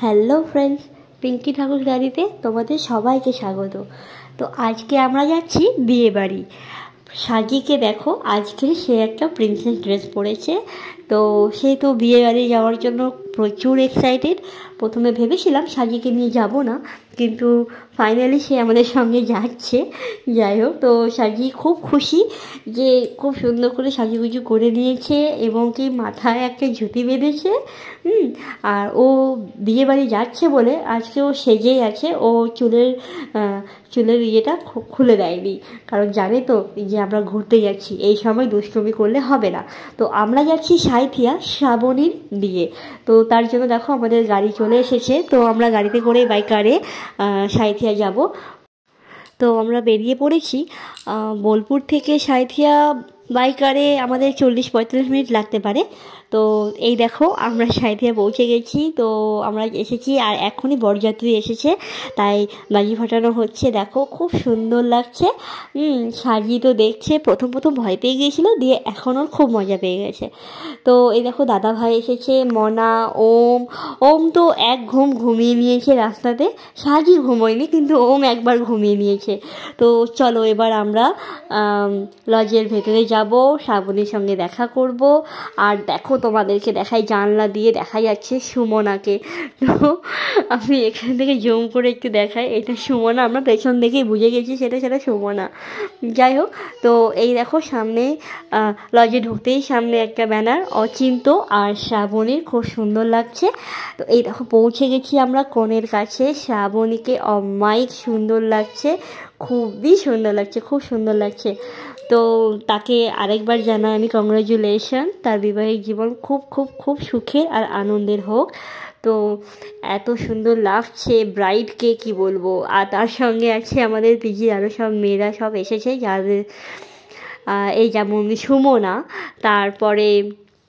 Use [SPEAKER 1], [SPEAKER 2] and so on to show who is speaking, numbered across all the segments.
[SPEAKER 1] Hello friends, Pinki ঠাকুর গাড়িতে তোমাদের সবাইকে স্বাগত। তো আজকে আমরা যাচ্ছি বিয়ে বাড়ি। সাজিকে দেখো, আজকে সে একটা প্রিন্সেস ড্রেস পরেছে। তো সে তো বিয়ে বাড়ি যাওয়ার জন্য প্রচুর এক্সাইটেড। প্রথমে ভেবেছিলাম সাজিকে নিয়ে যাব না, কিন্তু ফাইনালি সে আমাদের সঙ্গে যাচ্ছে। যাই হোক, তো সাজি খুব খুশি যে খুব সুন্দর করে সাজুগুজু করে নিয়েছে এবং কি মাথায় একটা ঝুঁটি বেঁধেছে। আর ও বিয়ে বাড়ি যাচ্ছে বলে আজকে ও সেজেই আছে। ও চুলের ইয়েটা খুলে দেয়নি, কারণ জানে তো যে আমরা ঘুরতে যাচ্ছি, এই সময় দুষ্টুমি করলে হবে না। তো আমরা যাচ্ছি সাঁইথিয়া, শ্রাবণীর বিয়ে। তো তার জন্য দেখো আমাদের গাড়ি চলে এসেছে। তো আমরা গাড়িতে করে বাইকারে সাঁইথিয়া যাব। তো আমরা বেরিয়ে পড়েছি। বোলপুর থেকে সাঁইথিয়া বাইকারে আমাদের 40-45 মিনিট লাগতে পারে। তো এই দেখো আমরা সাঁইথিয়া পৌঁছে গেছি। তো আমরা এসেছি, আর এখনই বরযাত্রী এসেছে, তাই বাজি ফাটানো হচ্ছে। দেখো খুব সুন্দর লাগছে। সাজি তো দেখছে, প্রথম ভয় পেয়ে গিয়েছিলো, দিয়ে এখন ওর খুব মজা পেয়ে গেছে। তো এই দেখো দাদা ভাই এসেছে, মনা, ওম তো এক ঘুমিয়ে নিয়েছে রাস্তাতে। সাজি ঘুমোয়নি, কিন্তু ওম একবার ঘুমিয়ে নিয়েছে। তো চলো এবার আমরা লজের ভেতরে যাব, শ্রাবণীর সঙ্গে দেখা করব। আর দেখো তোমাদেরকে দেখাই, জানলা দিয়ে দেখা যাচ্ছে সুমনাকে। তো আমি এখান থেকে জুম করে একটু দেখাই, এটা সুমনা। আমরা পেছন দেখেই বুঝে গেছি সেটা সুমনা। যাই হোক, তো এই দেখো সামনে লজে ঢুকতেই সামনে একটা ব্যানার, অচিন্ত আর শ্রাবণীর, খুব সুন্দর লাগছে। তো এই দেখো পৌঁছে গেছি আমরা কনের কাছে। শ্রাবণীকে অমায়িক সুন্দর লাগছে, খুবই সুন্দর লাগছে, খুব সুন্দর লাগছে। তো তাকে আরেকবার জানাই আমি কংগ্রাচুলেশন। তার বিবাহিক জীবন খুব খুব খুব সুখের আর আনন্দের হোক। তো এত সুন্দর লাগছে ব্রাইডকে, কি বলবো। আর তার সঙ্গে আছে আমাদের পিজির আরও সব মেয়েরা সব এসেছে, যাদের এই যেমন সুমনা, তারপরে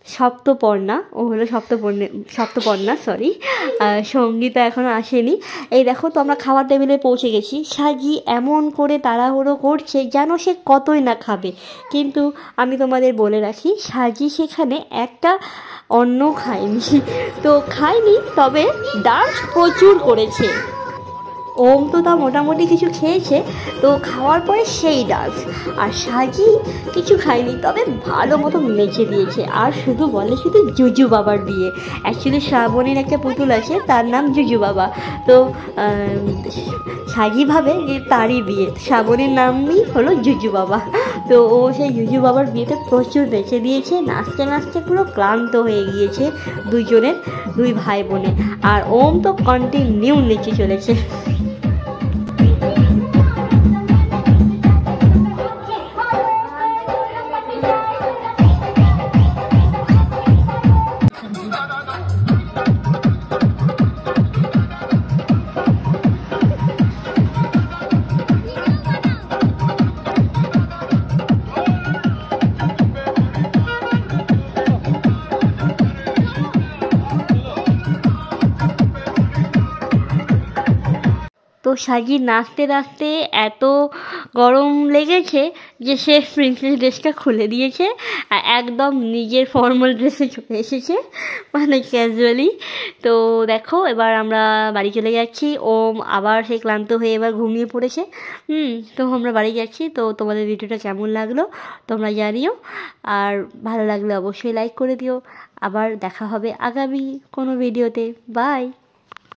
[SPEAKER 1] সপ্তপর্ণা, ও হলো সপ্তপর্ণা, সরি। সঙ্গীতা এখনও আসেনি। এই দেখো, তো আমরা খাওয়ার টেবিলে পৌঁছে গেছি। সাজি এমন করে তাড়াহুড়ো করছে যেন সে কতই না খাবে, কিন্তু আমি তোমাদের বলে রাখি, সাজি সেখানে একটা অন্ন খায়নি, তবে ডান্স প্রচুর করেছে। ওম তো তা মোটামুটি কিছু খেয়েছে, তো খাওয়ার পরে সেই ডান্স। আর সাজি কিছু খায়নি, তবে ভালো মতো নেচে দিয়েছে। আর শুধু জুজু বাবার বিয়ে। অ্যাকচুয়ালি শ্রাবণীর একটা পুতুল আছে, তার নাম জুজু বাবা। তো সাজি ভাবে যে তারই বিয়ে, শ্রাবণীর নামই হলো জুজু বাবা। তো ও সেই জুজু বাবার বিয়েতে প্রচুর নেচে দিয়েছে, নাচতে নাচতে পুরো ক্লান্ত হয়ে গিয়েছে দুই ভাই বোনে। আর ওম তো কন্টিনিউ নেচে চলেছে। তো সাজি নাচতে নাচতে এত গরম লেগেছে যে সে প্রিন্সেস ড্রেসটা খুলে দিয়েছে, আর একদম নিজের ফর্মাল ড্রেসে চলে এসেছে, মানে ক্যাজুয়ালি। তো দেখো এবার আমরা বাড়ি চলে যাচ্ছি। ওম আবার সে ক্লান্ত হয়ে এবার ঘুমিয়ে পড়েছে। তো আমরা বাড়ি যাচ্ছি। তো তোমাদের ভিডিওটা কেমন লাগলো তোমরা জানিও, আর ভালো লাগলে অবশ্যই লাইক করে দিও। আবার দেখা হবে আগামী কোনো ভিডিওতে। বাই।